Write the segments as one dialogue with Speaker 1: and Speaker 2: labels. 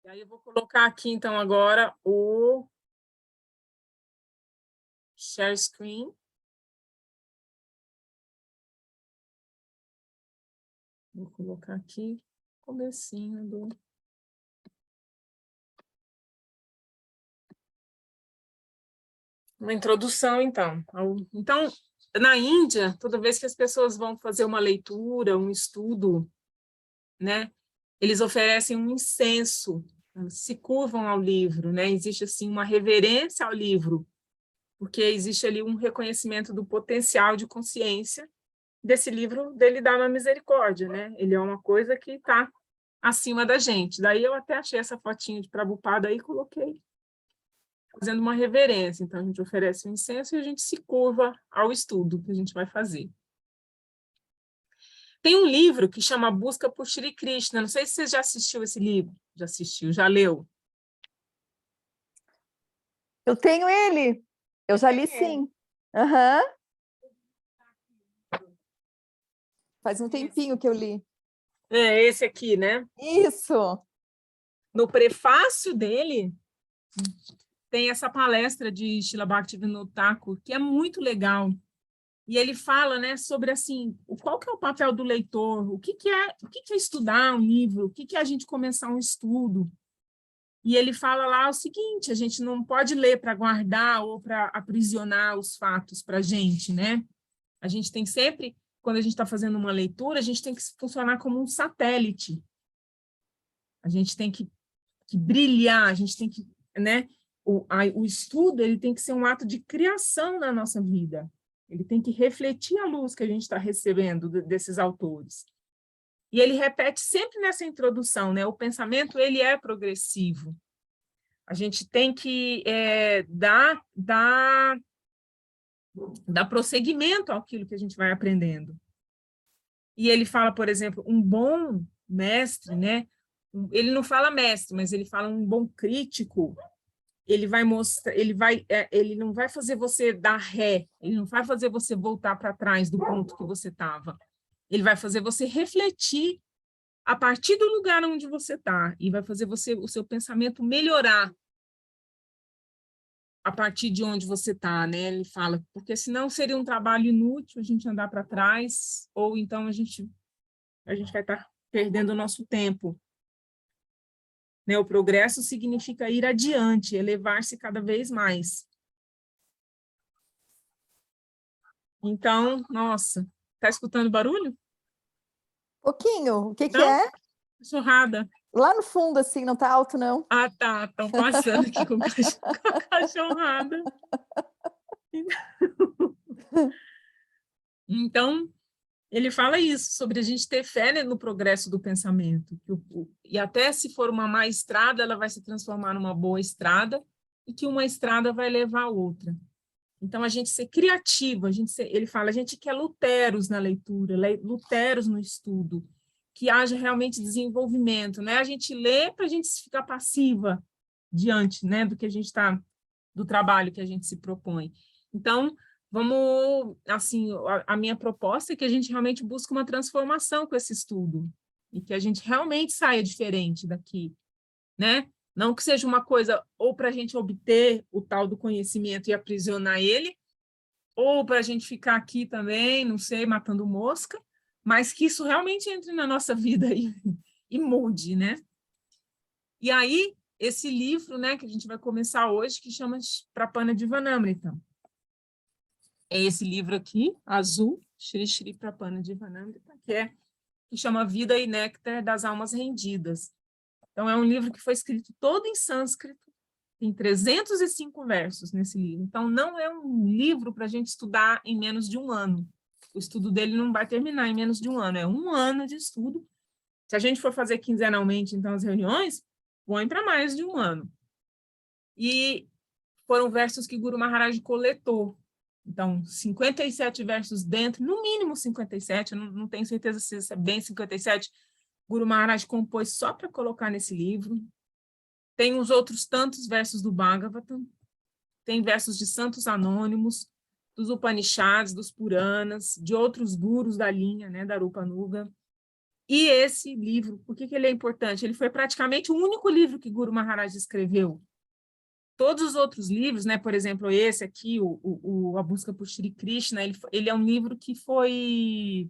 Speaker 1: E aí eu vou colocar aqui, então, agora o share screen. Vou colocar aqui o comecinho do... Uma introdução, então. Então, na Índia, toda vez que as pessoas vão fazer uma leitura, um estudo, né, eles oferecem um incenso, se curvam ao livro, né? Existe, assim, uma reverência ao livro, porque existe ali um reconhecimento do potencial de consciência desse livro, dele dar uma misericórdia, né? Ele é uma coisa que está acima da gente. Daí eu até achei essa fotinha de Prabhupada aí e coloquei, fazendo uma reverência. Então, a gente oferece o incenso e a gente se curva ao estudo que a gente vai fazer. Tem um livro que chama Busca por Shri Krishna. Não sei se você já assistiu esse livro. Já assistiu, já leu?
Speaker 2: Eu tenho ele. Eu já li, sim. Uhum. Faz um tempinho que eu li.
Speaker 1: É esse aqui, né?
Speaker 2: Isso!
Speaker 1: No prefácio dele, tem essa palestra de Srila Bhaktivinoda Thakur, que é muito legal. E ele fala, né, sobre assim, qual que é o papel do leitor, o que é estudar um livro, o que é a gente começar um estudo. E ele fala lá o seguinte: a gente não pode ler para guardar ou para aprisionar os fatos para a gente, né? A gente tem sempre, quando a gente está fazendo uma leitura, a gente tem que funcionar como um satélite. A gente tem que brilhar, a gente tem que, né? O estudo, ele tem que ser um ato de criação na nossa vida. Ele tem que refletir a luz que a gente está recebendo desses autores. E ele repete sempre nessa introdução, né? O pensamento, ele é progressivo. A gente tem que dar prosseguimento àquilo que a gente vai aprendendo. E ele fala, por exemplo, um bom mestre, né? Ele não fala mestre, mas ele fala um bom crítico. Ele vai mostrar, ele não vai fazer você dar ré, ele não vai fazer você voltar para trás do ponto que você estava. Ele vai fazer você refletir a partir do lugar onde você está e vai fazer o seu pensamento melhorar a partir de onde você está, né? Ele fala, porque senão seria um trabalho inútil a gente andar para trás, ou então a gente vai estar perdendo o nosso tempo. Né? O progresso significa ir adiante, elevar-se cada vez mais. Então, nossa, tá escutando barulho?
Speaker 2: Pouquinho. O que
Speaker 1: Não?
Speaker 2: é?
Speaker 1: Cachorrada.
Speaker 2: Lá no fundo, assim, não tá alto, não?
Speaker 1: Ah, tá. Estão passando aqui com a cachorrada. Então, ele fala isso, sobre a gente ter fé, né, no progresso do pensamento. E até se for uma má estrada, ela vai se transformar numa boa estrada, e que uma estrada vai levar a outra. Então, a gente ser criativo, ele fala, a gente quer luteros na leitura, luteros no estudo, que haja realmente desenvolvimento, né? A gente lê para a gente ficar passiva diante, né, do que a gente está, do trabalho que a gente se propõe. Então, vamos, assim, a minha proposta é que a gente realmente busque uma transformação com esse estudo, e que a gente realmente saia diferente daqui, né? Não que seja uma coisa ou para a gente obter o tal do conhecimento e aprisionar ele, ou para a gente ficar aqui também, não sei, matando mosca, mas que isso realmente entre na nossa vida e mude, né? E aí, esse livro, né, que a gente vai começar hoje, que chama Prapana Divanamrita. É esse livro aqui, azul, Shri Shri Prapana Divanamrita, que chama Vida e Néctar das Almas Rendidas. Então, é um livro que foi escrito todo em sânscrito, tem 305 versos nesse livro. Então, não é um livro para a gente estudar em menos de um ano. O estudo dele não vai terminar em menos de um ano, é um ano de estudo. Se a gente for fazer quinzenalmente, então, as reuniões, põe para mais de um ano. E foram versos que Guru Maharaj coletou. Então, 57 versos dentro, no mínimo 57, eu não tenho certeza se é bem 57, Guru Maharaj compôs só para colocar nesse livro. Tem os outros tantos versos do Bhagavatam, tem versos de santos anônimos, dos Upanishads, dos Puranas, de outros gurus da linha, né, da Rupa Nuga. E esse livro, por que ele é importante? Ele foi praticamente o único livro que Guru Maharaj escreveu. Todos os outros livros, né, por exemplo, esse aqui, A Busca por Shri Krishna, ele é um livro que foi...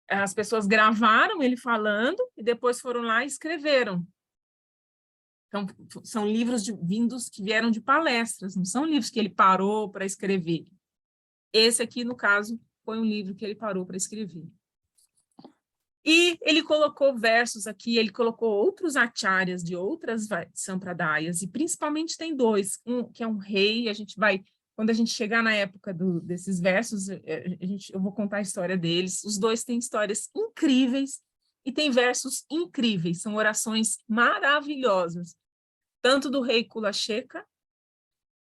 Speaker 1: As pessoas gravaram ele falando e depois foram lá e escreveram. Então, são livros vindos que vieram de palestras, não são livros que ele parou para escrever. Esse aqui, no caso, foi um livro que ele parou para escrever. E ele colocou versos aqui, ele colocou outros acharyas de outras sampradayas, e principalmente tem dois, um que é um rei, quando a gente chegar na época desses versos, eu vou contar a história deles. Os dois têm histórias incríveis e têm versos incríveis, são orações maravilhosas, tanto do rei Kulasheka,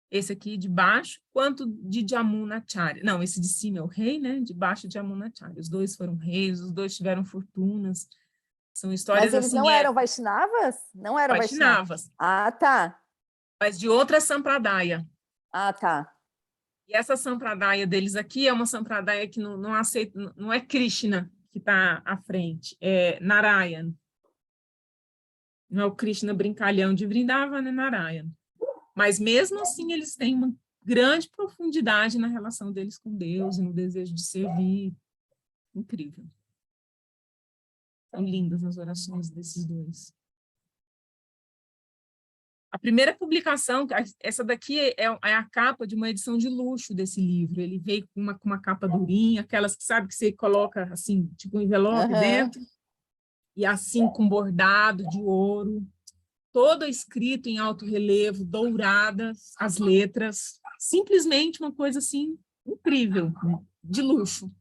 Speaker 1: esse aqui de baixo, quanto de Jamunacharya. Não, esse de cima é o rei, né? De baixo de Jamunacharya. Os dois foram reis, os dois tiveram fortunas. São histórias
Speaker 2: Mas eles
Speaker 1: assim...
Speaker 2: não eram Vaishnavas? Não eram
Speaker 1: Vaishnavas.
Speaker 2: Ah, tá.
Speaker 1: Mas de outra sampradaya.
Speaker 2: Ah, tá.
Speaker 1: E essa sampradaya deles aqui é uma sampradaya que não aceita, não é Krishna que está à frente, é Narayana. Não é o Krishna brincalhão de Vrindavana, é Narayana. Mas, mesmo assim, eles têm uma grande profundidade na relação deles com Deus e no desejo de servir. Incrível. São lindas as orações desses dois. A primeira publicação, essa daqui é a capa de uma edição de luxo desse livro. Ele veio com uma capa durinha, aquelas que sabe que você coloca assim, tipo um envelope dentro, e assim com bordado de ouro, todo escrito em alto relevo, douradas as letras, simplesmente uma coisa assim incrível, de luxo.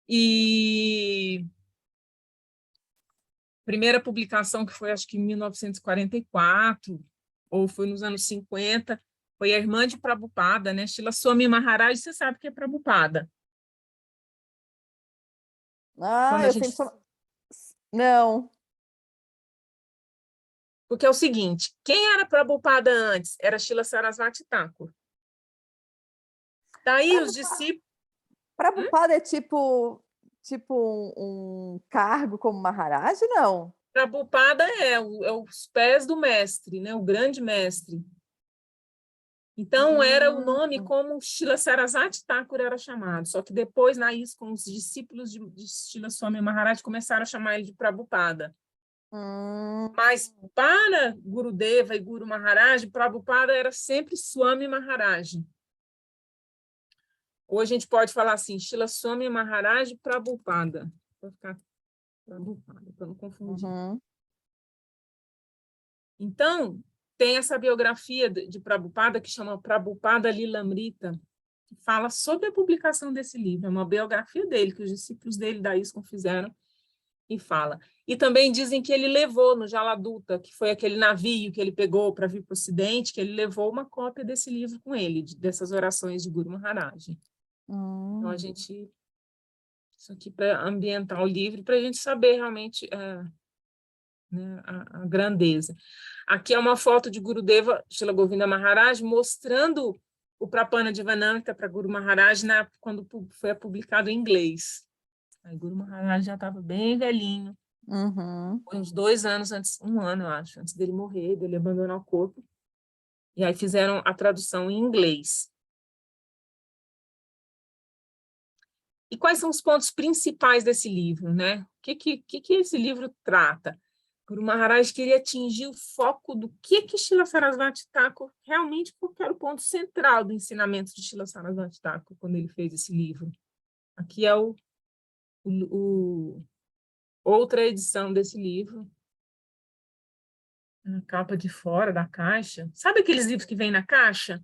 Speaker 1: E primeira publicação, que foi acho que em 1944, ou foi nos anos 50, foi a irmã de Prabhupada, né? Srila Swami Maharaj, você sabe que é Prabhupada.
Speaker 2: Ah, eu sempre... Não.
Speaker 1: Porque é o seguinte, quem era Prabhupada antes? Era Srila Sarasvati Thakur. Daí os discípulos...
Speaker 2: Prabhupada é tipo um cargo como Maharaj, não?
Speaker 1: Prabhupada é os pés do mestre, né? O grande mestre. Então, era o nome como Srila Sarasvati Thakur era chamado, só que depois, na ISKCON, os discípulos de Srila Swami Maharaj começaram a chamar ele de Prabhupada. Mas, para Gurudeva e Guru Maharaj, Prabhupada era sempre Swami Maharaj. Hoje a gente pode falar assim, Srila Swami Maharaj Prabhupada. Vou ficar Prabhupada, para não confundir. Então, tem essa biografia de Prabhupada, que chama Prabhupada Lilamrita, que fala sobre a publicação desse livro. É uma biografia dele, que os discípulos dele da ISKCON fizeram, e fala. E também dizem que ele levou no Jaladuta, que foi aquele navio que ele pegou para vir para o Ocidente, que ele levou uma cópia desse livro com ele, dessas orações de Guru Maharaj. Então, a gente... Isso aqui para ambientar o livro, para a gente saber realmente né, a grandeza. Aqui é uma foto de Gurudeva, Srila Govinda Maharaj, mostrando o Prapana Divanamrita para Guru Maharaj quando foi publicado em inglês. Aí Guru Maharaj já estava bem velhinho, uns 2 anos antes, 1 ano, eu acho, antes dele morrer, dele abandonar o corpo. E aí fizeram a tradução em inglês. E quais são os pontos principais desse livro, né? O que esse livro trata? Guru Maharaj queria atingir o foco do que Srila Sarasvati Thakur realmente, porque era o ponto central do ensinamento de Srila Sarasvati Thakur quando ele fez esse livro. Aqui é outra edição desse livro. A capa de fora da caixa. Sabe aqueles livros que vêm na caixa?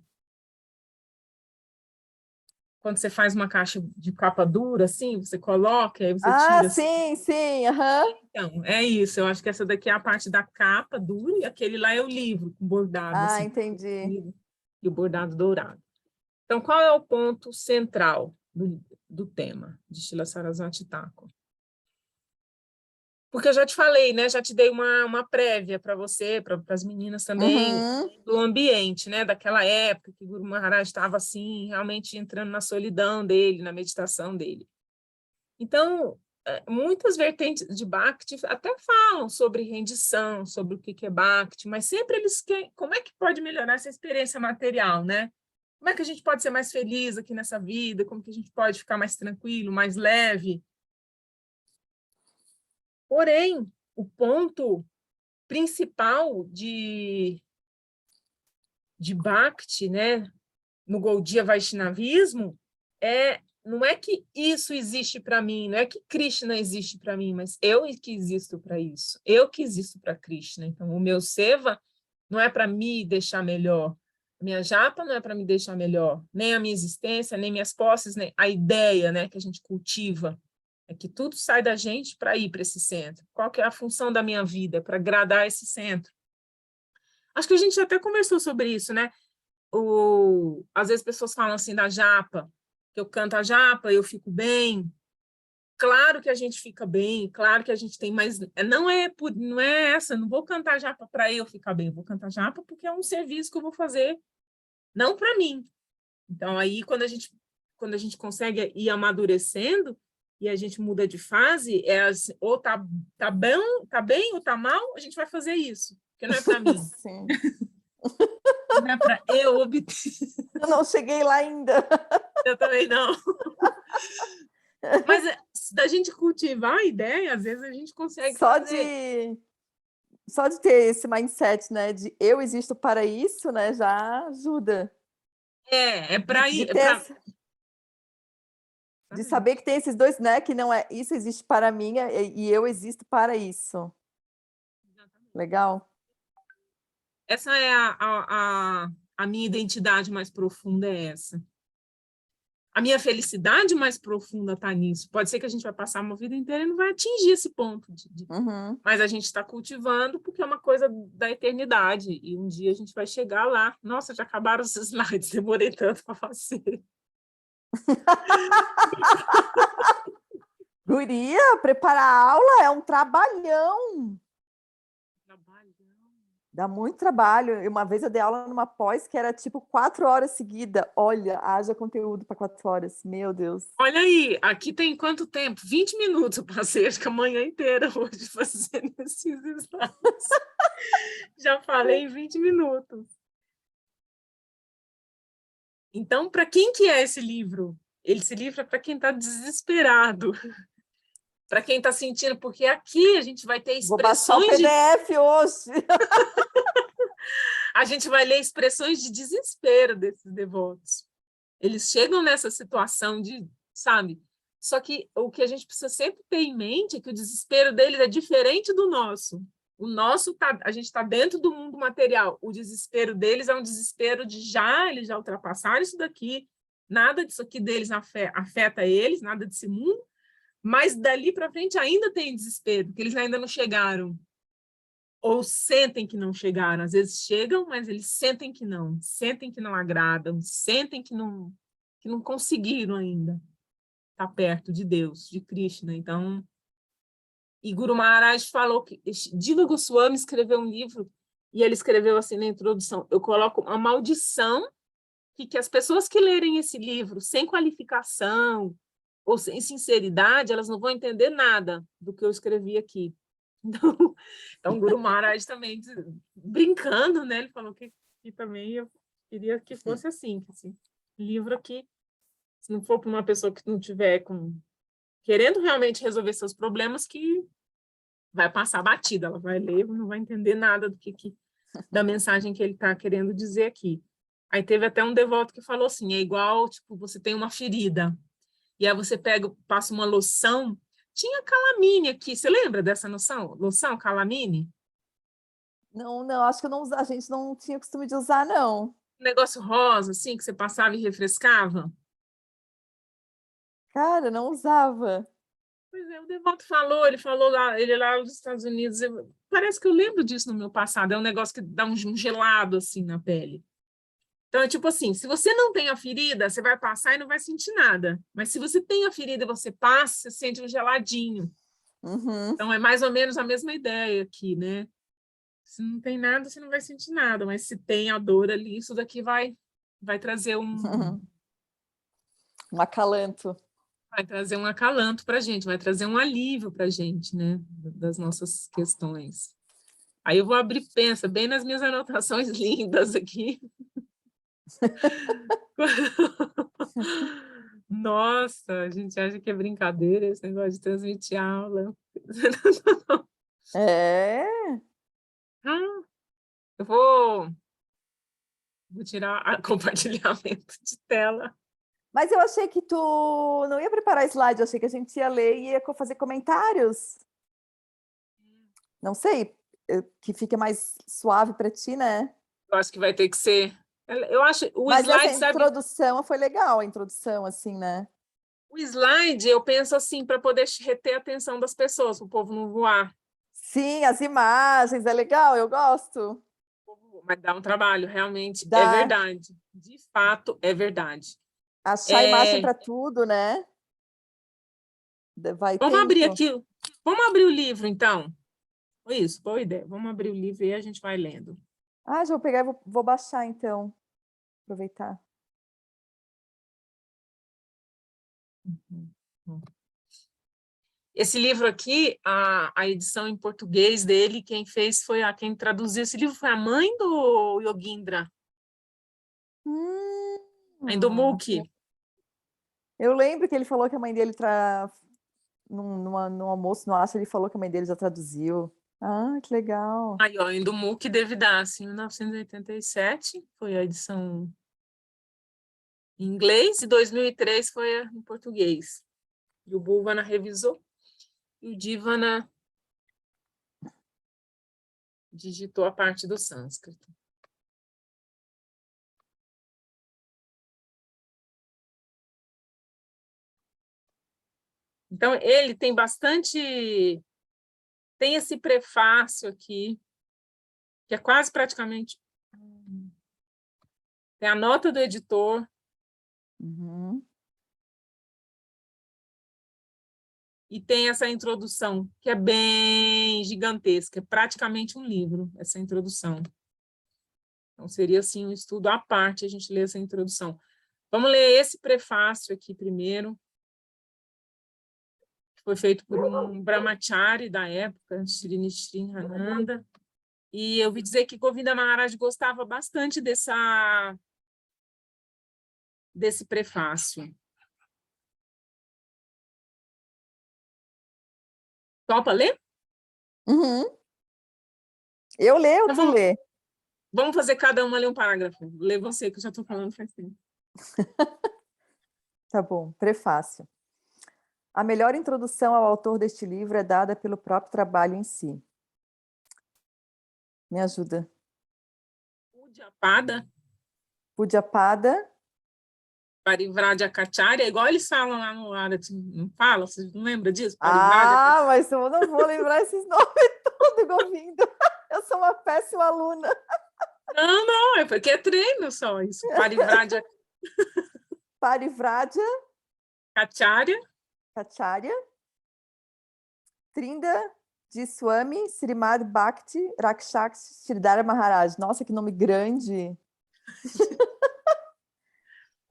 Speaker 1: Quando você faz uma caixa de capa dura, assim, você coloca, aí você tira...
Speaker 2: sim, sim,
Speaker 1: Então, é isso. Eu acho que essa daqui é a parte da capa dura e aquele lá é o livro, com bordado. Assim,
Speaker 2: entendi.
Speaker 1: E o bordado dourado. Então, qual é o ponto central do tema de Srila Sarasvati Thakur? Porque eu já te falei, né? Já te dei uma prévia para você, para as meninas também, do ambiente, né? Daquela época que Guru Maharaj estava assim, realmente entrando na solidão dele, na meditação dele. Então, muitas vertentes de Bhakti até falam sobre rendição, sobre o que é Bhakti, mas sempre eles querem, como é que pode melhorar essa experiência material, né? Como é que a gente pode ser mais feliz aqui nessa vida? Como que a gente pode ficar mais tranquilo, mais leve? Porém, o ponto principal de Bhakti, né, no Gaudiya Vaishnavismo, não é que isso existe para mim, não é que Krishna existe para mim, mas eu que existo para isso, eu que existo para Krishna. Então, o meu seva não é para me deixar melhor, a minha japa não é para me deixar melhor, nem a minha existência, nem minhas posses, nem a ideia, né, que a gente cultiva, é que tudo sai da gente para ir para esse centro. Qual que é a função da minha vida? Para agradar esse centro. Acho que a gente até conversou sobre isso, né? Às vezes pessoas falam assim da japa, que eu canto a japa, eu fico bem. Claro que a gente fica bem, claro que a gente tem, mas não é essa, não vou cantar japa para eu ficar bem, eu vou cantar japa porque é um serviço que eu vou fazer, não para mim. Então, aí, quando a gente consegue ir amadurecendo e a gente muda de fase, assim, ou tá bem ou tá mal, a gente vai fazer isso, porque não é para mim.
Speaker 2: Sim.
Speaker 1: Não é para eu obter.
Speaker 2: Eu não cheguei lá ainda.
Speaker 1: Eu também não. Mas da gente cultivar a ideia, às vezes a gente consegue fazer.
Speaker 2: Só de ter esse mindset, né, de eu existo para isso, né, já ajuda.
Speaker 1: É para ir.
Speaker 2: De saber que tem esses dois, né, que não é isso existe para mim e eu existo para isso.
Speaker 1: Exatamente.
Speaker 2: Legal.
Speaker 1: Essa é a minha identidade mais profunda, é essa. A minha felicidade mais profunda está nisso. Pode ser que a gente vai passar uma vida inteira e não vai atingir esse ponto. Mas a gente está cultivando porque é uma coisa da eternidade. E um dia a gente vai chegar lá. Nossa, já acabaram os slides, demorei tanto para fazer.
Speaker 2: Guria, preparar a aula é um trabalhão. Dá muito trabalho. Uma vez eu dei aula numa pós que era tipo 4 horas seguidas. Olha, haja conteúdo para 4 horas. Meu Deus.
Speaker 1: Olha aí, aqui tem quanto tempo? 20 minutos. Eu passei acho que a manhã inteira hoje fazendo esses slides. Já falei em 20 minutos. Então, para quem que é esse livro? Esse livro é para quem está desesperado. Para quem está sentindo, porque aqui a gente vai ter expressões.
Speaker 2: Vou baixar o PDF hoje.
Speaker 1: A gente vai ler expressões de desespero desses devotos. Eles chegam nessa situação de, sabe? Só que o que a gente precisa sempre ter em mente é que o desespero deles é diferente do nosso. O nosso a gente está dentro do mundo material. O desespero deles é um desespero de eles já ultrapassaram isso daqui. Nada disso aqui deles afeta eles, nada desse mundo. Mas dali para frente ainda tem desespero, porque eles ainda não chegaram. Ou sentem que não chegaram. Às vezes chegam, mas eles sentem que não agradam, sentem que não conseguiram ainda estar perto de Deus, de Krishna. Então, e Guru Maharaj falou que Jiva Goswami escreveu um livro e ele escreveu assim na introdução: eu coloco uma maldição que as pessoas que lerem esse livro sem qualificação ou sem sinceridade, elas não vão entender nada do que eu escrevi aqui. Então Guru Maharaj também, brincando, né? Ele falou que também eu queria que fosse assim, que esse livro aqui, se não for para uma pessoa que não tiver querendo realmente resolver seus problemas, que vai passar batida, ela vai ler, não vai entender nada da mensagem que ele está querendo dizer aqui. Aí teve até um devoto que falou assim, é igual, tipo, você tem uma ferida, e aí você passa uma loção. Tinha calamine aqui, você lembra dessa noção? Loção, calamine?
Speaker 2: Não, acho que a gente não tinha costume de usar, não.
Speaker 1: Um negócio rosa, assim, que você passava e refrescava?
Speaker 2: Cara, não usava.
Speaker 1: Pois é, o devoto falou, ele lá nos Estados Unidos, parece que eu lembro disso no meu passado, é um negócio que dá um gelado, assim, na pele. Então, é tipo assim, se você não tem a ferida, você vai passar e não vai sentir nada. Mas se você tem a ferida e você passa, você sente um geladinho. Então, é mais ou menos a mesma ideia aqui, né? Se não tem nada, você não vai sentir nada. Mas se tem a dor ali, isso daqui vai trazer um
Speaker 2: acalanto.
Speaker 1: Vai trazer um acalanto para a gente, vai trazer um alívio para a gente, né? Das nossas questões. Aí eu vou abrir, pensa, bem nas minhas anotações lindas aqui. Nossa, a gente acha que é brincadeira esse negócio de transmitir aula.
Speaker 2: É.
Speaker 1: Eu vou tirar compartilhamento de tela.
Speaker 2: Mas eu achei que tu não ia preparar slide, eu achei que a gente ia ler e ia fazer comentários. Não sei, que fique mais suave para ti, né?
Speaker 1: Eu acho que vai ter que ser. Eu acho o
Speaker 2: Mas essa
Speaker 1: slide, sabe?
Speaker 2: introdução foi legal, a introdução, assim, né?
Speaker 1: O slide, eu penso assim, para poder reter a atenção das pessoas, para o povo não voar.
Speaker 2: Sim, as imagens, é legal, eu gosto.
Speaker 1: Mas dá um trabalho, realmente, é
Speaker 2: Dá
Speaker 1: verdade. De fato, é verdade.
Speaker 2: achar imagem para tudo, né? Vai
Speaker 1: Vamos abrir
Speaker 2: tempo.
Speaker 1: aqui. Vamos abrir o livro, então. Isso, boa ideia. Vamos abrir o livro e a gente vai lendo.
Speaker 2: Ah, já vou pegar e vou baixar, então. Aproveitar.
Speaker 1: Esse livro aqui, a edição em português dele, quem fez foi quem traduziu esse livro foi a mãe do Yogindra, a
Speaker 2: Hum,
Speaker 1: Indumuki.
Speaker 2: eu lembro que ele falou que a mãe dele num almoço no Acha, ele falou que a mãe dele já traduziu. Ah, que legal.
Speaker 1: Aí, ó, Indumuki Devidas, em 1987, foi a edição em inglês, e 2003 foi em português. E o Bhuvana revisou, e o Divana digitou a parte do sânscrito. Então, ele tem bastante... Tem esse prefácio aqui, que é quase praticamente... Tem a nota do editor,
Speaker 2: Uhum.
Speaker 1: e tem essa introdução, que é bem gigantesca, é praticamente um livro, essa introdução. Então, seria, assim, um estudo à parte a gente ler essa introdução. Vamos ler esse prefácio aqui primeiro, que foi feito por um brahmachari da época, Shri Nishrinananda, e eu ouvi dizer que Govinda Maharaj gostava bastante desse prefácio. Topa ler?
Speaker 2: Uhum. Eu leio ou
Speaker 1: Então,
Speaker 2: tu lê?
Speaker 1: vamos fazer cada uma ler um parágrafo. Lê você, que eu já estou falando faz tempo.
Speaker 2: Tá bom, prefácio. A melhor introdução ao autor deste livro é dada pelo próprio trabalho em si. Me ajuda.
Speaker 1: Udyapada,
Speaker 2: Pudyapada.
Speaker 1: Parivrajakacharya, igual eles falam lá no Arati, não fala? Você não lembra disso?
Speaker 2: Ah, mas eu não vou lembrar esses nomes todos, Govinda. Eu sou uma péssima aluna.
Speaker 1: Não, não, é porque é treino só isso. Parivrajakacharya,
Speaker 2: Parivraja Kacharya. Trinda de Swami Srimad Bhakti Rakshak Sridhara Maharaj. Nossa, que nome grande!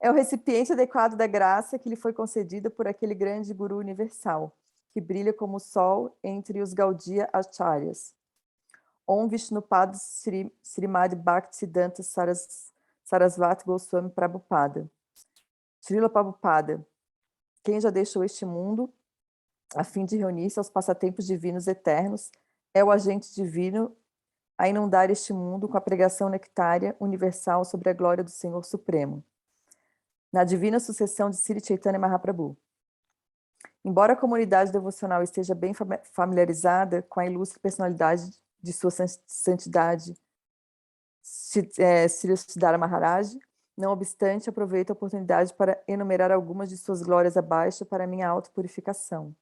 Speaker 2: É o recipiente adequado da graça que lhe foi concedida por aquele grande guru universal, que brilha como o sol entre os Gaudiya Acharyas. Om Vishnupad Srimad Bhaktisiddhanta Sarasvati Goswami Prabhupada. Srila Prabhupada, quem já deixou este mundo a fim de reunir-se aos passatempos divinos eternos, é o agente divino a inundar este mundo com a pregação nectária universal sobre a glória do Senhor Supremo, na divina sucessão de Sri Chaitanya Mahaprabhu. Embora a comunidade devocional esteja bem familiarizada com a ilustre personalidade de sua santidade Sri Siddhara Maharaj, não obstante, aproveito a oportunidade para enumerar algumas de suas glórias abaixo para minha autopurificação.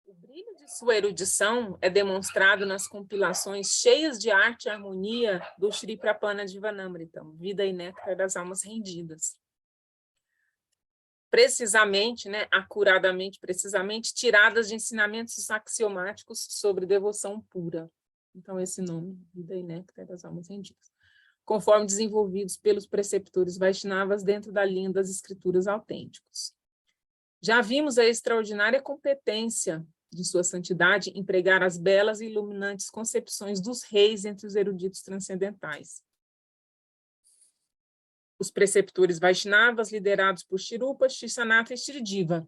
Speaker 1: O brilho de sua erudição é demonstrado nas compilações cheias de arte e harmonia do Shri Prapana Jivanamritam, Vida e Néctar das Almas Rendidas. Precisamente, né, acuradamente, precisamente, tiradas de ensinamentos axiomáticos sobre devoção pura. Então, esse nome, Vida e Néctar das Almas Rendidas. conforme desenvolvidos pelos preceptores Vaishnavas dentro da linha das escrituras autênticos. Já vimos a extraordinária competência de sua santidade em pregar as belas e iluminantes concepções dos reis entre os eruditos transcendentais. Os preceptores Vaishnavas, liderados por Shirupa, Shisanata e Shridiva.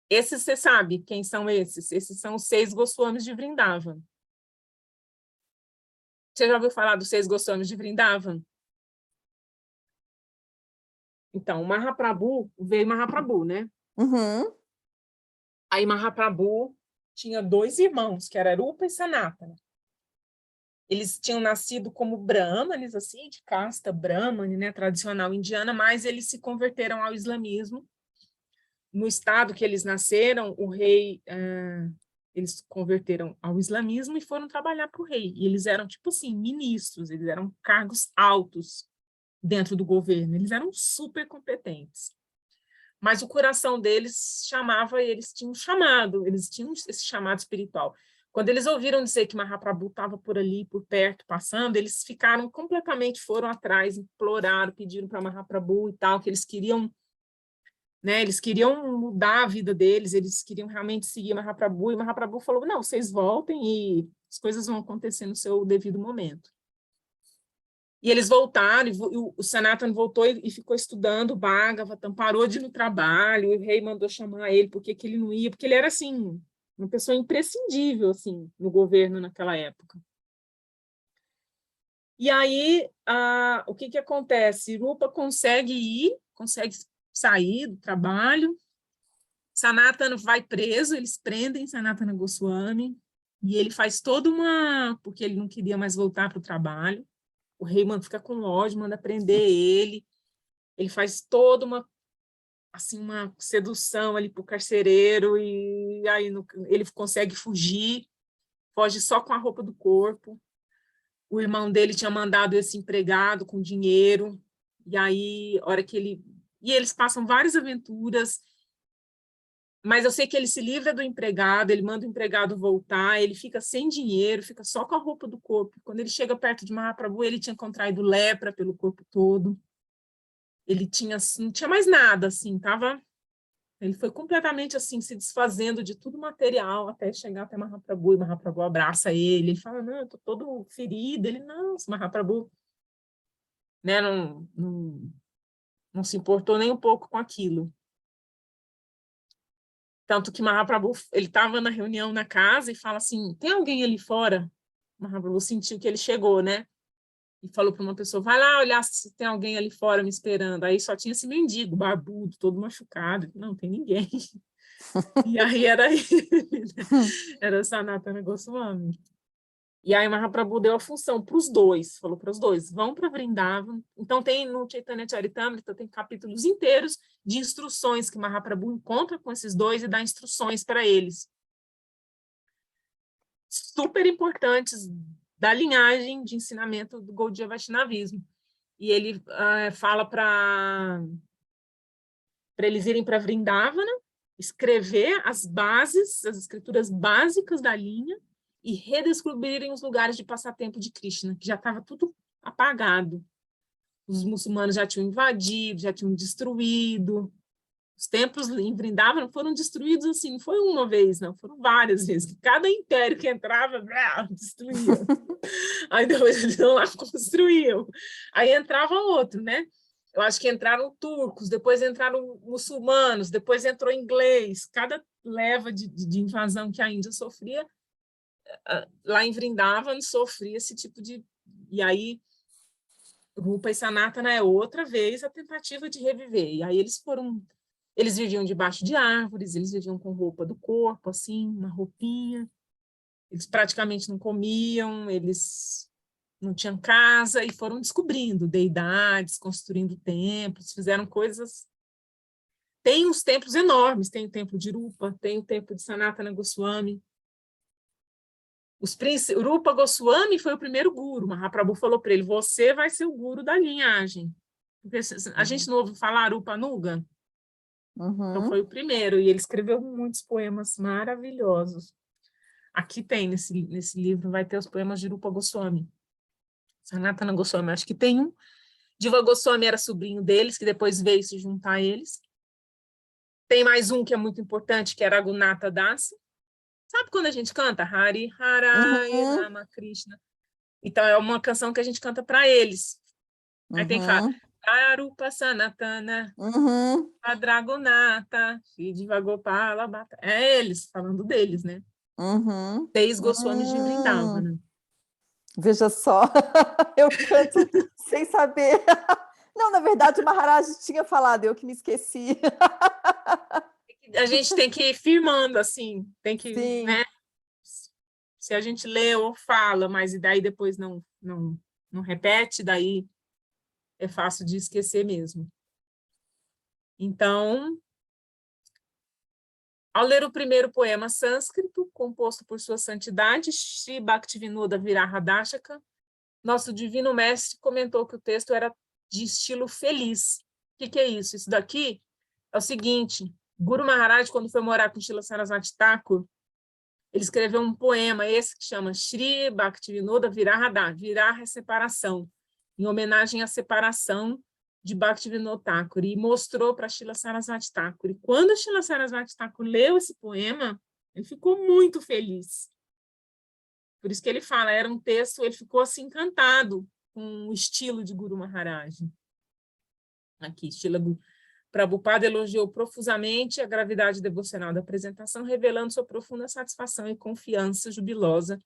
Speaker 1: Esses, você sabe quem são esses? Esses são os 6 Goswamis de Vrindavan. Você já ouviu falar dos 6 Goswamis de Vrindavan? Então, o Mahaprabhu, veio Mahaprabhu, né?
Speaker 2: Uhum.
Speaker 1: Aí Mahaprabhu tinha 2 irmãos, que era Rupa e Sanatana. Eles tinham nascido como brahmanes, assim, de casta brahmane, né, tradicional indiana, mas eles se converteram ao islamismo. No estado que eles nasceram, o rei, eles converteram ao islamismo e foram trabalhar para o rei. E eles eram, tipo assim, ministros, eles eram cargos altos dentro do governo, eles eram super competentes. Mas o coração deles chamava, eles tinham esse chamado espiritual. Quando eles ouviram dizer que Mahaprabhu estava por ali, por perto, passando, eles ficaram completamente, foram atrás, imploraram, pediram para Mahaprabhu e tal, que eles queriam, né, eles queriam mudar a vida deles, eles queriam realmente seguir Mahaprabhu, e Mahaprabhu falou, não, vocês voltem e as coisas vão acontecer no seu devido momento. E eles voltaram, e o Sanatana voltou e ficou estudando o Bhagavatam, parou de ir no trabalho, o rei mandou chamar ele, porque que ele não ia, porque ele era, assim, uma pessoa imprescindível, assim, no governo naquela época. E aí, o que acontece? Rupa consegue sair do trabalho, Sanatana vai preso, eles prendem Sanatana Goswami, e ele faz toda porque ele não queria mais voltar para o trabalho. O rei fica com ódio, manda prender ele. Ele faz toda uma sedução ali para o carcereiro, e aí ele consegue fugir, foge só com a roupa do corpo. O irmão dele tinha mandado esse empregado com dinheiro, e aí, hora que e eles passam várias aventuras, mas eu sei que ele se livra do empregado, ele manda o empregado voltar, ele fica sem dinheiro, fica só com a roupa do corpo. Quando ele chega perto de Mahaprabhu, ele tinha contraído lepra pelo corpo todo. Ele não tinha mais nada, assim, ele foi completamente, assim, se desfazendo de tudo material até chegar até Mahaprabhu, e Mahaprabhu abraça ele fala, não, eu tô todo ferido. Ele, não, Mahaprabhu, né, não se importou nem um pouco com aquilo. Tanto que Mahaprabhu, ele estava na reunião na casa e fala assim, tem alguém ali fora? Mahaprabhu sentiu que ele chegou, né? E falou para uma pessoa, vai lá olhar se tem alguém ali fora me esperando. Aí só tinha esse mendigo, barbudo, todo machucado. Não, tem ninguém. E aí era ele, né? Era Sanatana Goswami. E aí Mahaprabhu deu a função para os dois, falou para os dois, vão para Vrindavan. Então tem no Chaitanya Charitamrita, tem capítulos inteiros de instruções que Mahaprabhu encontra com esses dois e dá instruções para eles. Super importantes da linhagem de ensinamento do Gaudiya Vaishnavismo. E ele fala para eles irem para Vrindavana, escrever as bases, as escrituras básicas da linha, e redescobrirem os lugares de passatempo de Krishna, que já estava tudo apagado. Os muçulmanos já tinham invadido, já tinham destruído. Os templos em Vrindavana foram destruídos assim, não foi uma vez, não, foram várias vezes. Cada império que entrava, destruía. Aí depois eles não lá construíam. Aí entrava outro, né? Eu acho que entraram turcos, depois entraram muçulmanos, depois entrou inglês. Cada leva de invasão que a Índia sofria, lá em Vrindavan sofria esse tipo de... E aí, Rupa e Sanatana é outra vez a tentativa de reviver. E aí eles viviam debaixo de árvores, eles viviam com roupa do corpo, assim, uma roupinha. Eles praticamente não comiam, eles não tinham casa, e foram descobrindo deidades, construindo templos, fizeram coisas... Tem uns templos enormes, tem o templo de Rupa, tem o templo de Sanatana Goswami. Rupa Goswami foi o primeiro guru. Mahaprabhu falou para ele, você vai ser o guru da linhagem. Porque a gente não ouve falar Rupa Nuga? Então foi o primeiro, e ele escreveu muitos poemas maravilhosos. Aqui tem, nesse livro, vai ter os poemas de Rupa Goswami. Sanatana Goswami, acho que tem um. Jiva Goswami era sobrinho deles, que depois veio se juntar a eles. Tem mais um que é muito importante, que é Raghunatha Das. Sabe quando a gente canta? Hari Harai
Speaker 2: Uhum,
Speaker 1: Rama Krishna. Então, é uma canção que a gente canta para eles. Aí tem que falar,
Speaker 2: uhum,
Speaker 1: Arupa Sanatana,
Speaker 2: uhum,
Speaker 1: Adragonata, Jiva Gopala Bhatta. É eles, falando deles, né?
Speaker 2: uhum,
Speaker 1: 6 Goswamis de Vrindavana.
Speaker 2: Veja só, eu canto sem saber. Não, na verdade, o Maharaj tinha falado, eu que me esqueci.
Speaker 1: A gente tem que ir firmando, assim, tem que,
Speaker 2: Sim.
Speaker 1: né? Se a gente lê ou fala, mas e daí depois não repete, daí é fácil de esquecer mesmo. Então, ao ler o primeiro poema sânscrito, composto por sua santidade, Shri Bhaktivinoda Viraha-Dakshaka, nosso divino mestre comentou que o texto era de estilo feliz. O que é isso? Isso daqui é o seguinte, Guru Maharaj, quando foi morar com Srila Sarasvati Thakur, ele escreveu um poema, esse que chama Shri Bhaktivinoda Viraha, Viraha é separação, em homenagem à separação de Bhaktivinoda Thakur, e mostrou para Srila Sarasvati Thakur. E quando Srila Sarasvati Thakur leu esse poema, ele ficou muito feliz. Por isso que ele fala, era um texto, ele ficou assim encantado com o estilo de Guru Maharaj. Aqui, Srila Prabhupada elogiou profusamente a gravidade devocional da apresentação, revelando sua profunda satisfação e confiança jubilosa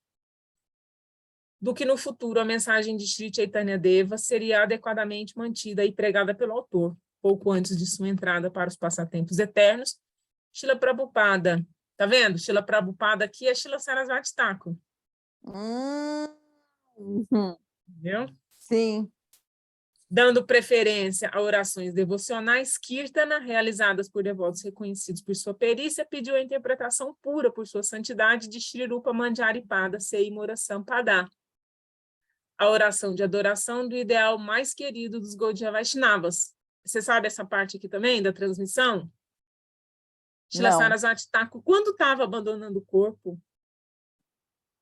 Speaker 1: do que no futuro a mensagem de Sri Chaitanya Deva seria adequadamente mantida e pregada pelo autor, pouco antes de sua entrada para os passatempos eternos. Srila Prabhupada, tá vendo? Srila Prabhupada aqui é Srila Sarasvati Thakur.
Speaker 2: Uhum.
Speaker 1: Entendeu?
Speaker 2: Sim.
Speaker 1: Dando preferência a orações devocionais, Kirtana, realizadas por devotos reconhecidos por sua perícia, pediu a interpretação pura por sua santidade de Shri Rupa Manjari Pada Seimura Sampada, a oração de adoração do ideal mais querido dos Gaudiya Vaishnavas. Você sabe essa parte aqui também da transmissão? Srila
Speaker 2: Não.
Speaker 1: Sarasvati Thakur, quando estava abandonando o corpo,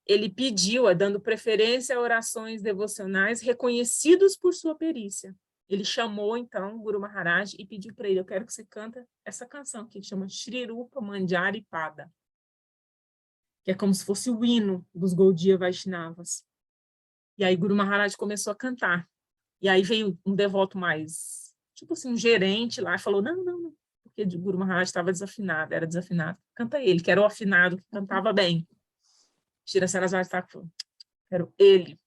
Speaker 1: ele pediu, dando preferência a orações devocionais reconhecidos por sua perícia. Ele chamou, então, Guru Maharaj e pediu para ele, eu quero que você canta essa canção que chama Shri Rupa Manjari Pada, que é como se fosse o hino dos Gaudiya Vaishnavas. E aí Guru Maharaj começou a cantar. E aí veio um devoto mais, tipo assim, um gerente lá, e falou, não, porque o Guru Maharaj estava desafinado, era desafinado. Canta ele, que era o afinado, que cantava bem. Shri Sarasvati Thakur falou, quero ele.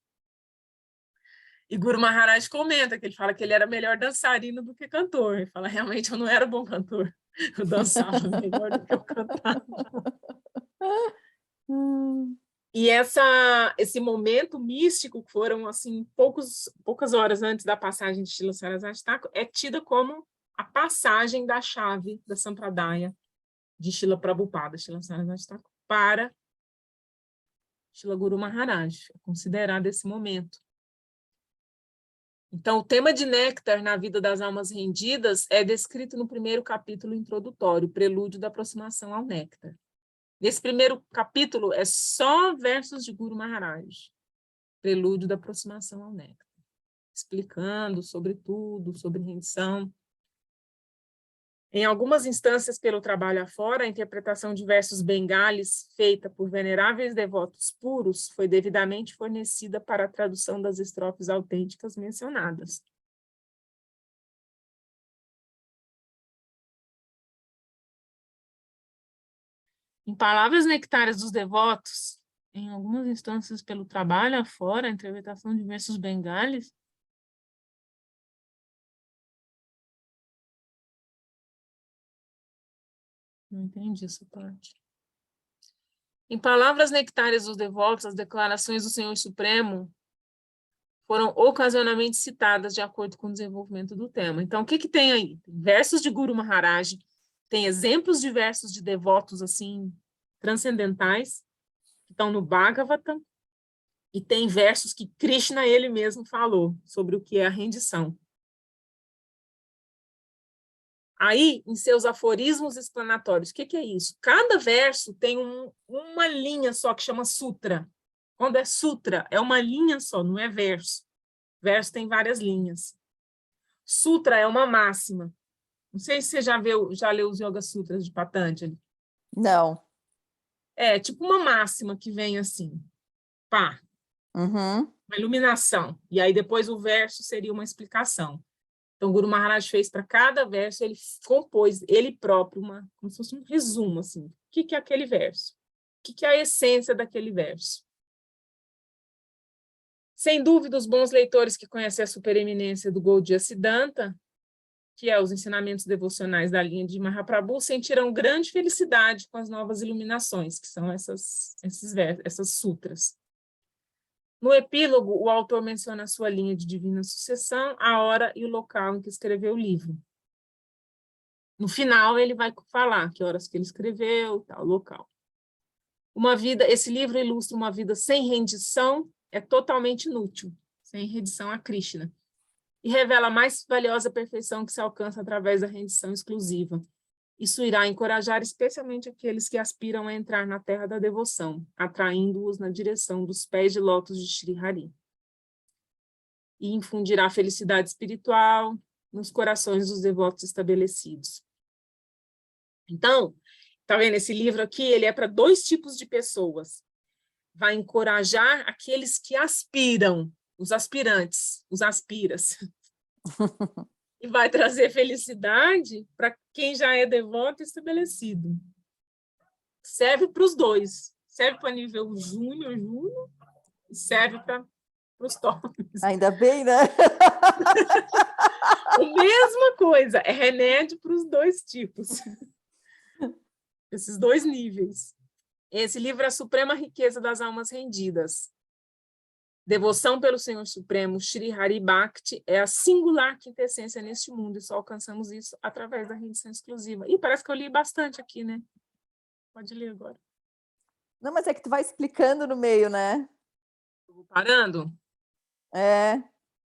Speaker 1: E Guru Maharaj comenta que ele fala que ele era melhor dançarino do que cantor. Ele fala, realmente, eu não era bom cantor. Eu dançava melhor do que eu cantava. E esse momento místico, que foram assim, poucas horas antes da passagem de Srila Sarasvati Thakur, é tida como a passagem da chave da Sampradaya de Srila Prabhupada, Srila Sarasvati Thakur, para Srila Guru Maharaj. É considerado esse momento. Então, o tema de néctar na vida das almas rendidas é descrito no primeiro capítulo introdutório, Prelúdio da Aproximação ao Néctar. Nesse primeiro capítulo é só versos de Guru Maharaj, Prelúdio da Aproximação ao Néctar, explicando sobre tudo, sobre rendição. Em algumas instâncias pelo trabalho afora, a interpretação de versos bengales feita por veneráveis devotos puros foi devidamente fornecida para a tradução das estrofes autênticas mencionadas. Em palavras nectárias dos devotos, em algumas instâncias pelo trabalho afora, a interpretação de versos bengales, não entendi essa parte. Em palavras nectárias dos devotos, as declarações do Senhor Supremo foram ocasionalmente citadas de acordo com o desenvolvimento do tema. Então, o que tem aí? Tem versos de Guru Maharaj, tem exemplos de versos de devotos assim transcendentais, que estão no Bhagavatam, e tem versos que Krishna ele mesmo falou sobre o que é a rendição. Aí, em seus aforismos explanatórios, o que é isso? Cada verso tem uma linha só que chama sutra. Quando é sutra, é uma linha só, não é verso. Verso tem várias linhas. Sutra é uma máxima. Não sei se você já leu os Yoga Sutras de Patanjali.
Speaker 2: Não.
Speaker 1: É tipo uma máxima que vem assim, pá,
Speaker 2: Uhum.
Speaker 1: uma iluminação. E aí depois o verso seria uma explicação. Então, o Guru Maharaj fez para cada verso, ele compôs, ele próprio, como se fosse um resumo, assim. O que é aquele verso? O que é a essência daquele verso? Sem dúvida, os bons leitores que conhecem a supereminência do Gaudiya Siddhanta, que é os ensinamentos devocionais da linha de Mahaprabhu, sentirão grande felicidade com as novas iluminações, que são essas sutras. No epílogo, o autor menciona a sua linha de divina sucessão, a hora e o local em que escreveu o livro. No final, ele vai falar que horas que ele escreveu, tal, local. Esse livro ilustra uma vida sem rendição, é totalmente inútil, sem rendição a Krishna, e revela a mais valiosa perfeição que se alcança através da rendição exclusiva. Isso irá encorajar especialmente aqueles que aspiram a entrar na terra da devoção, atraindo-os na direção dos pés de lótus de Shri Hari. E infundirá felicidade espiritual nos corações dos devotos estabelecidos. Então, tá vendo? Esse livro aqui, ele é para 2 tipos de pessoas. Vai encorajar aqueles que aspiram, os aspirantes, os aspiras. E vai trazer felicidade para quem já é devoto estabelecido. Serve para os 2. Serve para nível júnior, e serve para os tops.
Speaker 2: Ainda bem, né?
Speaker 1: A mesma coisa, é remédio para os 2 tipos. Esses 2 níveis. Esse livro é a suprema riqueza das almas rendidas. Devoção pelo Senhor Supremo, Shri Hari Bhakti, é a singular quintessência neste mundo, e só alcançamos isso através da rendição exclusiva. E parece que eu li bastante aqui, né? Pode ler agora.
Speaker 2: Não, mas é que tu vai explicando no meio, né?
Speaker 1: Eu vou parando?
Speaker 2: É.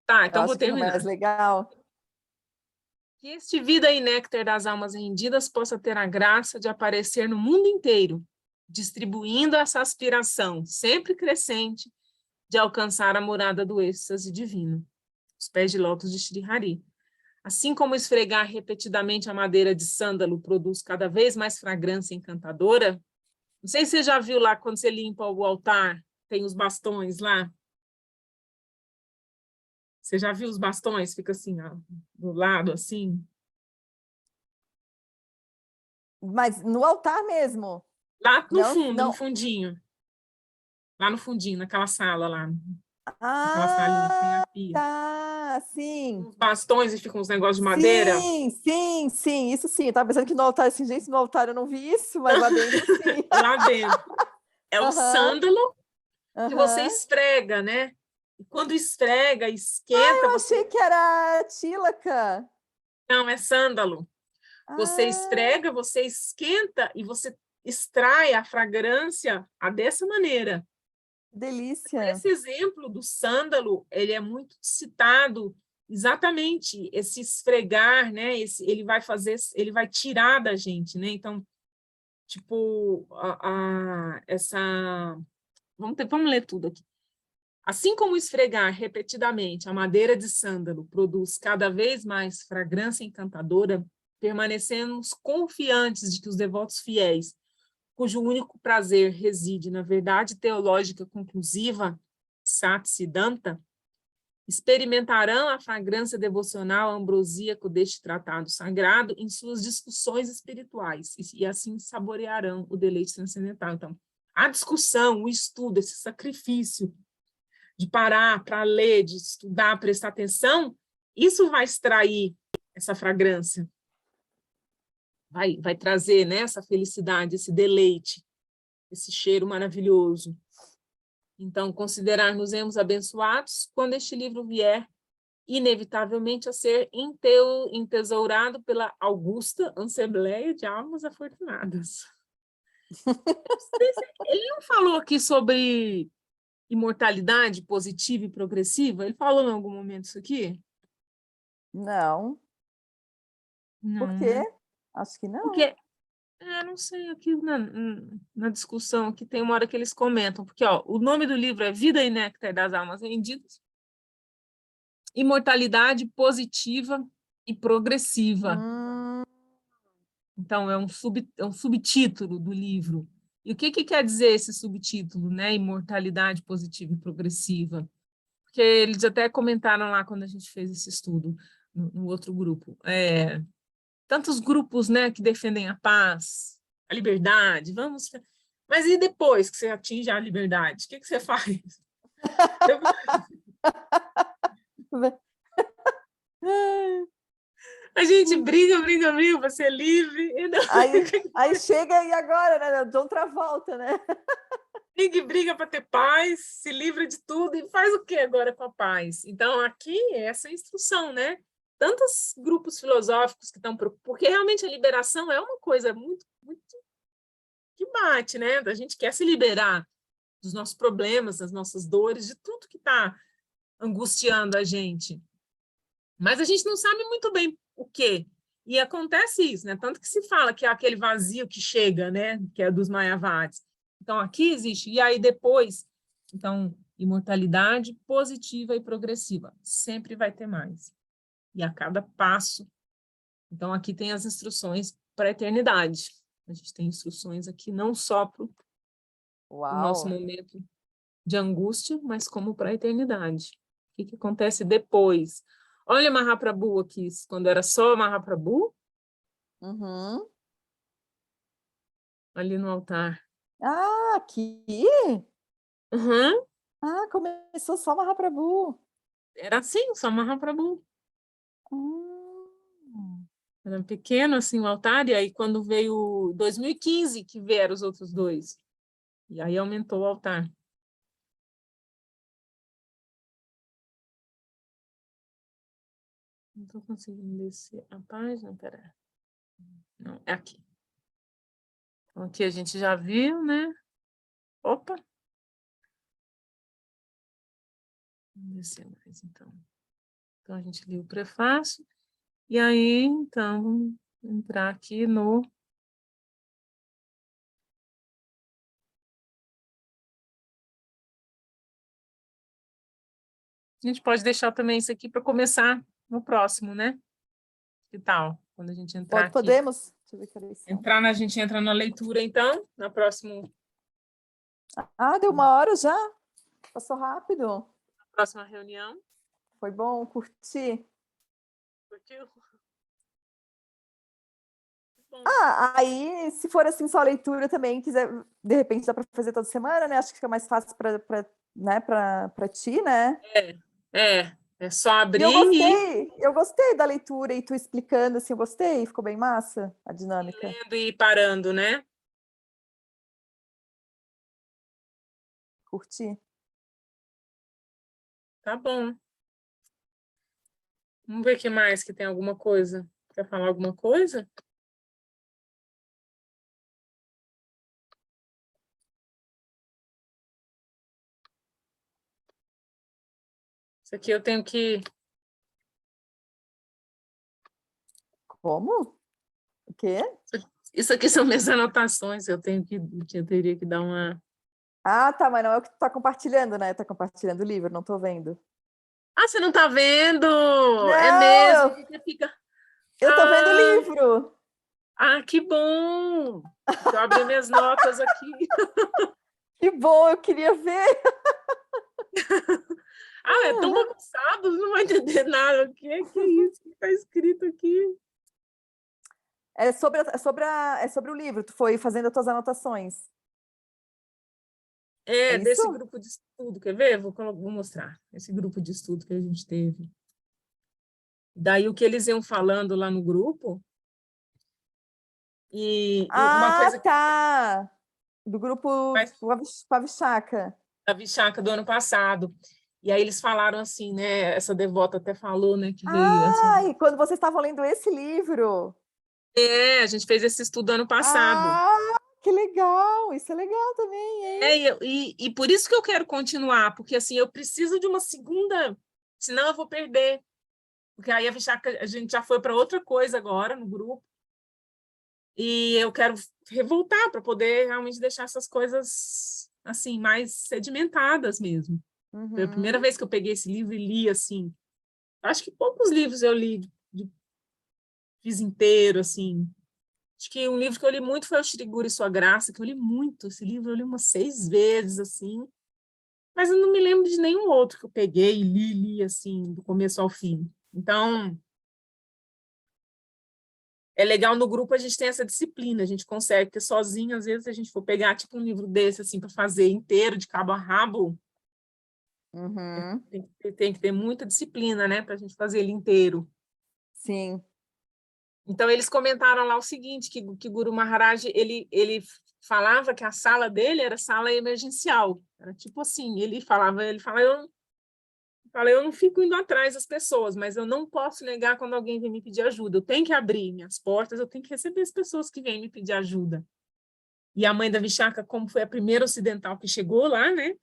Speaker 1: Tá, então vou
Speaker 2: Acho que é
Speaker 1: terminar.
Speaker 2: mais legal.
Speaker 1: Que este vida e néctar das almas rendidas possa ter a graça de aparecer no mundo inteiro, distribuindo essa aspiração sempre crescente de alcançar a morada do êxtase divino, os pés de lótus de Shri Hari. Assim como esfregar repetidamente a madeira de sândalo produz cada vez mais fragrância encantadora, não sei se você já viu lá, quando você limpa o altar, tem os bastões lá. Você já viu os bastões? Fica assim, ó, do lado, assim.
Speaker 2: Mas no altar mesmo?
Speaker 1: Lá no
Speaker 2: Não,
Speaker 1: fundo, no
Speaker 2: não.
Speaker 1: fundinho. Lá no fundinho, naquela sala lá. Naquela salinha que tem a
Speaker 2: Ah,
Speaker 1: pia.
Speaker 2: tá, sim.
Speaker 1: Os bastões e ficam uns negócios de madeira.
Speaker 2: Sim, sim, sim, isso sim. Eu tava pensando que no altar, assim, gente, no altar eu não vi isso, mas lá dentro sim.
Speaker 1: Lá dentro. É o
Speaker 2: Aham,
Speaker 1: sândalo que você
Speaker 2: aham.
Speaker 1: esfrega, né? E quando esfrega, esquenta,
Speaker 2: Eu
Speaker 1: você...
Speaker 2: achei que era tílaca.
Speaker 1: Não, é sândalo. Você
Speaker 2: Ah,
Speaker 1: esfrega, você esquenta e você extrai a fragrância dessa maneira.
Speaker 2: delícia.
Speaker 1: Esse exemplo do sândalo, ele é muito citado, exatamente esse esfregar, né? Ele vai tirar da gente, né? Então, tipo, vamos ler tudo aqui. Assim como esfregar repetidamente a madeira de sândalo produz cada vez mais fragrância encantadora, permanecemos confiantes de que os devotos fiéis, cujo único prazer reside na verdade teológica conclusiva, Sat Siddhanta, experimentarão a fragrância devocional ambrosíaco deste tratado sagrado em suas discussões espirituais e assim saborearão o deleite transcendental. Então, a discussão, o estudo, esse sacrifício de parar para ler, de estudar, prestar atenção, isso vai extrair essa fragrância, vai trazer, né, essa felicidade, esse deleite, esse cheiro maravilhoso. Então, considerar-nos-emos abençoados quando este livro vier, inevitavelmente, a ser entesourado pela augusta Assembleia de Almas Afortunadas. Ele não falou aqui sobre imortalidade positiva e progressiva? Ele falou em algum momento isso aqui?
Speaker 2: Não. Por
Speaker 1: Não,
Speaker 2: quê?
Speaker 1: né?
Speaker 2: Acho que não.
Speaker 1: Porque, não sei, aqui na discussão, aqui tem uma hora que eles comentam, porque ó, o nome do livro é Vida e Néctar das Almas Rendidas, imortalidade positiva e progressiva. Então, é um subtítulo do livro. E o que quer dizer esse subtítulo, né? Imortalidade positiva e progressiva? Porque eles até comentaram lá quando a gente fez esse estudo, no outro grupo. Tantos grupos, né, que defendem a paz, a liberdade, vamos... Mas e depois que você atinge a liberdade? O que você faz? A gente briga para ser livre.
Speaker 2: Aí chega e agora, né? John Travolta, né?
Speaker 1: Briga para ter paz, se livra de tudo e faz o que agora com a paz? Então, aqui é essa instrução, né? Tantos grupos filosóficos que estão... Porque realmente a liberação é uma coisa muito, muito que bate, né? A gente quer se liberar dos nossos problemas, das nossas dores, de tudo que está angustiando a gente. Mas a gente não sabe muito bem o quê. E acontece isso, né? Tanto que se fala que é aquele vazio que chega, né? Que é dos Mayavadis. Então, aqui existe. E aí, depois, então, imortalidade positiva e progressiva. Sempre vai ter mais. E a cada passo. Então, aqui tem as instruções para a eternidade. A gente tem instruções aqui não só para o nosso momento de angústia, mas como para a eternidade. O que acontece depois? Olha Mahaprabhu aqui, quando era só Mahaprabhu. Ali no altar.
Speaker 2: Ah, aqui?
Speaker 1: Uhum.
Speaker 2: Ah, começou só Mahaprabhu.
Speaker 1: Era assim, só Mahaprabhu. Era pequeno assim o altar, e aí quando veio 2015 que vieram os outros dois. E aí aumentou o altar. Não estou conseguindo descer a página, pera. Não, é aqui. Então, aqui a gente já viu, né? Opa! Vamos descer mais, então. Então, a gente leu o prefácio. E aí, então, vamos entrar aqui no... A gente pode deixar também isso aqui para começar no próximo, né? Que tal? Quando a gente entrar aqui.
Speaker 2: Podemos? Deixa eu ver que lição.
Speaker 1: A gente entra na leitura, então, na próxima...
Speaker 2: Ah, deu 1 hora já? Passou rápido.
Speaker 1: Na próxima reunião.
Speaker 2: Foi bom, curti.
Speaker 1: Curtiu?
Speaker 2: Aí, se for assim, só leitura também, quiser, de repente dá para fazer toda semana, né? Acho que fica mais fácil para né, para ti, né?
Speaker 1: É só abrir
Speaker 2: eu gostei da leitura e tu explicando, assim, eu gostei, ficou bem massa a dinâmica.
Speaker 1: lendo e parando, né?
Speaker 2: Curti.
Speaker 1: Tá bom. Vamos ver o que mais, que tem alguma coisa. Quer falar alguma coisa? Isso aqui eu tenho que...
Speaker 2: Como? O quê?
Speaker 1: Isso aqui são minhas anotações, eu teria que dar uma...
Speaker 2: Ah, tá, mas não é o que tu tá compartilhando, né? Tá compartilhando o livro, não tô vendo.
Speaker 1: Ah, você não tá vendo?
Speaker 2: Não,
Speaker 1: É mesmo. Você fica...
Speaker 2: eu tô vendo o livro.
Speaker 1: Ah, que bom! Deixa eu abrir minhas notas aqui.
Speaker 2: Que bom, eu queria ver.
Speaker 1: É tão bagunçado, não vai entender nada. O que é isso que está escrito aqui?
Speaker 2: É sobre o livro, tu foi fazendo as tuas anotações. É
Speaker 1: Desse
Speaker 2: isso?
Speaker 1: grupo de estudo, quer ver? Vou mostrar. Esse grupo de estudo que a gente teve. Daí o que eles iam falando lá no grupo. E uma coisa
Speaker 2: tá! Do grupo Pavishaka.
Speaker 1: Da Vichaka do ano passado. E aí eles falaram assim, né? Essa devota até falou, né? Que veio
Speaker 2: E quando vocês estavam lendo esse livro.
Speaker 1: a gente fez esse estudo ano passado.
Speaker 2: Que legal! Isso é legal também, hein?
Speaker 1: E por isso que eu quero continuar, porque assim, eu preciso de uma segunda, senão eu vou perder. Porque aí a gente já foi para outra coisa agora no grupo. E eu quero revoltar para poder realmente deixar essas coisas assim mais sedimentadas mesmo. Foi a primeira vez que eu peguei esse livro e li assim, Acho que poucos livros eu li, fiz inteiro, assim. Acho que um livro que eu li muito foi o Shri Guru e Sua Graça, que eu li muito. Esse livro eu li umas 6 vezes, assim. Mas eu não me lembro de nenhum outro que eu peguei e li, assim, do começo ao fim. Então, é legal no grupo a gente tem essa disciplina, a gente consegue, porque sozinho, às vezes, se a gente for pegar, tipo, um livro desse, assim, para fazer inteiro, de cabo a rabo,
Speaker 2: Uhum.
Speaker 1: tem que ter muita disciplina, né, para a gente fazer ele inteiro.
Speaker 2: Sim.
Speaker 1: Então, eles comentaram lá o seguinte, que Guru Maharaj, ele falava que a sala dele era sala emergencial. Era tipo assim, ele fala, eu não fico indo atrás das pessoas, mas eu não posso negar quando alguém vem me pedir ajuda. Eu tenho que abrir minhas portas, eu tenho que receber as pessoas que vêm me pedir ajuda. E a mãe da Vishaka, como foi a primeira ocidental que chegou lá, né?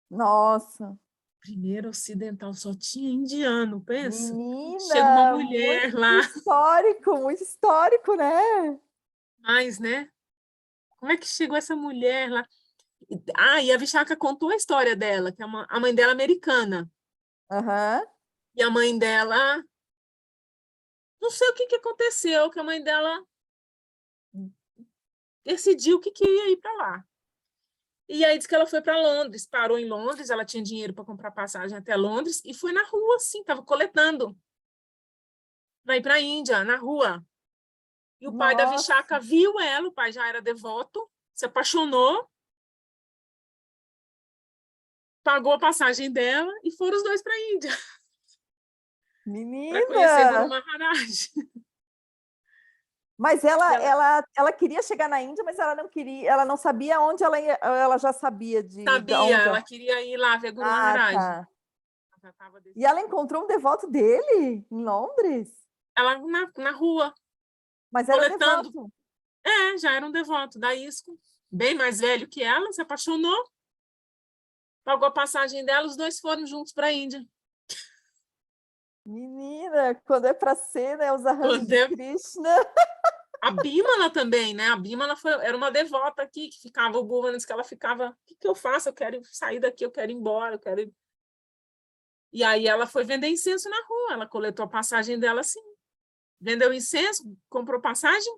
Speaker 2: Nossa,
Speaker 1: Primeira ocidental, só tinha indiano, pensa. Chega uma
Speaker 2: menina,
Speaker 1: mulher lá,
Speaker 2: muito histórico, né?
Speaker 1: mas, né? Como é que chegou essa mulher lá? E a Vishaka contou a história dela, que a mãe dela é americana.
Speaker 2: Aham.
Speaker 1: E a mãe dela, não sei o que aconteceu, que a mãe dela decidiu que queria ir para lá. E aí disse que ela foi para Londres, parou em Londres, ela tinha dinheiro para comprar passagem até Londres e foi na rua, assim, estava coletando. Vai para a Índia, na rua. E o pai da
Speaker 2: Nossa,
Speaker 1: Vishaka viu ela, o pai já era devoto, se apaixonou, pagou a passagem dela e foram os dois para a Índia para conhecer Guru
Speaker 2: menina!
Speaker 1: Maharaj.
Speaker 2: Mas
Speaker 1: E ela
Speaker 2: ela queria chegar na Índia, mas ela não queria, ela não sabia onde ela ia, ela já sabia de
Speaker 1: sabia,
Speaker 2: onde.
Speaker 1: ela queria ir lá ver Guru
Speaker 2: Ah,
Speaker 1: Maharaj.
Speaker 2: tá.
Speaker 1: Já estava
Speaker 2: E ela
Speaker 1: decidida.
Speaker 2: encontrou um devoto dele em Londres,
Speaker 1: Ela na rua,
Speaker 2: mas era
Speaker 1: coletando.
Speaker 2: devoto.
Speaker 1: Já era um devoto da ISKCON, bem mais velho que ela, se apaixonou, pagou a passagem dela, os dois foram juntos para a Índia.
Speaker 2: Menina, quando é para ser, né, os arranjos
Speaker 1: Quando
Speaker 2: de
Speaker 1: é-
Speaker 2: Krishna.
Speaker 1: A Bímala também, né? A Bímala era uma devota aqui, que ficava, o Governo que ela ficava, o que eu faço? Eu quero sair daqui, eu quero ir embora, eu quero ir. E aí ela foi vender incenso na rua, ela coletou a passagem dela assim, vendeu incenso, comprou passagem,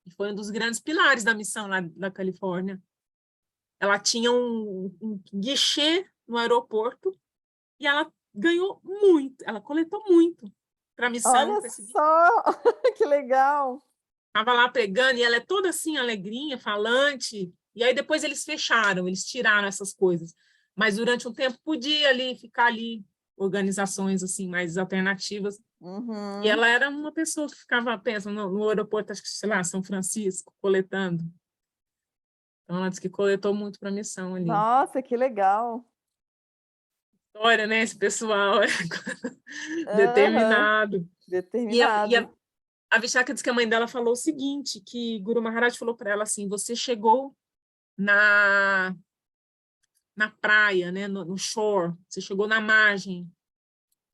Speaker 1: e foi um dos grandes pilares da missão lá da Califórnia. Ela tinha um guichê no aeroporto e ela ganhou muito, ela coletou muito para a missão,
Speaker 2: Olha
Speaker 1: para esse
Speaker 2: só, que legal.
Speaker 1: estava lá pregando, e ela é toda assim, alegrinha, falante, e aí depois eles fecharam, eles tiraram essas coisas, mas durante um tempo podia ali, ficar ali, organizações assim, mais alternativas, e
Speaker 2: Uhum.
Speaker 1: ela era uma pessoa que ficava, pensa, no aeroporto, acho que, sei lá, São Francisco, coletando, então ela disse que coletou muito para a missão ali.
Speaker 2: Nossa, que legal.
Speaker 1: Olha, né, esse pessoal é
Speaker 2: Aham,
Speaker 1: determinado. E
Speaker 2: determinado.
Speaker 1: a Vishaka disse que a mãe dela falou o seguinte, que Guru Maharaj falou para ela assim, você chegou na, na praia, né, no shore, você chegou na margem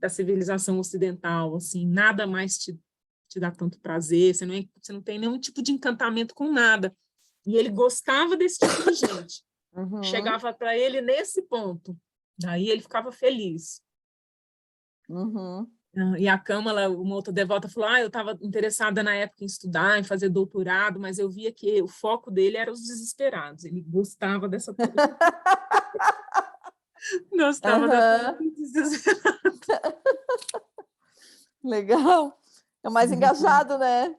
Speaker 1: da civilização ocidental, assim, nada mais te dá tanto prazer, você não tem nenhum tipo de encantamento com nada. E ele gostava desse tipo de gente.
Speaker 2: Uhum,
Speaker 1: Chegava para ele nesse ponto. Daí ele ficava feliz.
Speaker 2: uhum.
Speaker 1: E a Câmara, uma outra devota, falou: eu estava interessada na época em estudar, em fazer doutorado, mas eu via que o foco dele era os desesperados. Ele gostava dessa turma. Gostava da turma
Speaker 2: Aham,
Speaker 1: dos desesperados.
Speaker 2: legal. É o mais engajado, né?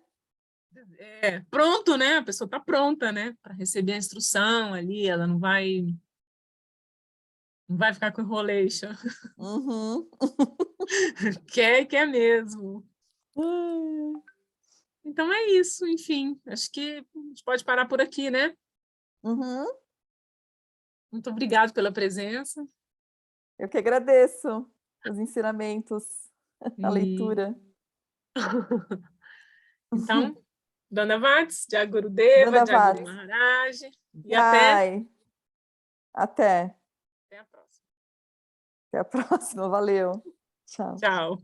Speaker 1: Pronto, né? A pessoa está pronta, né? Para receber a instrução ali, ela não vai ficar com enrolation.
Speaker 2: Uhum.
Speaker 1: Quer mesmo.
Speaker 2: Hum.
Speaker 1: Então é isso, enfim. Acho que a gente pode parar por aqui, né?
Speaker 2: Uhum.
Speaker 1: Muito obrigado pela presença.
Speaker 2: Eu que agradeço os ensinamentos, a
Speaker 1: E
Speaker 2: leitura.
Speaker 1: então, Dona Vats, Jai Gurudeva,
Speaker 2: Dona
Speaker 1: Jai Guru
Speaker 2: Vaz,
Speaker 1: Maharaj, e
Speaker 2: ai, até.
Speaker 1: até a próxima.
Speaker 2: Até a próxima. Valeu. Tchau.
Speaker 1: Tchau.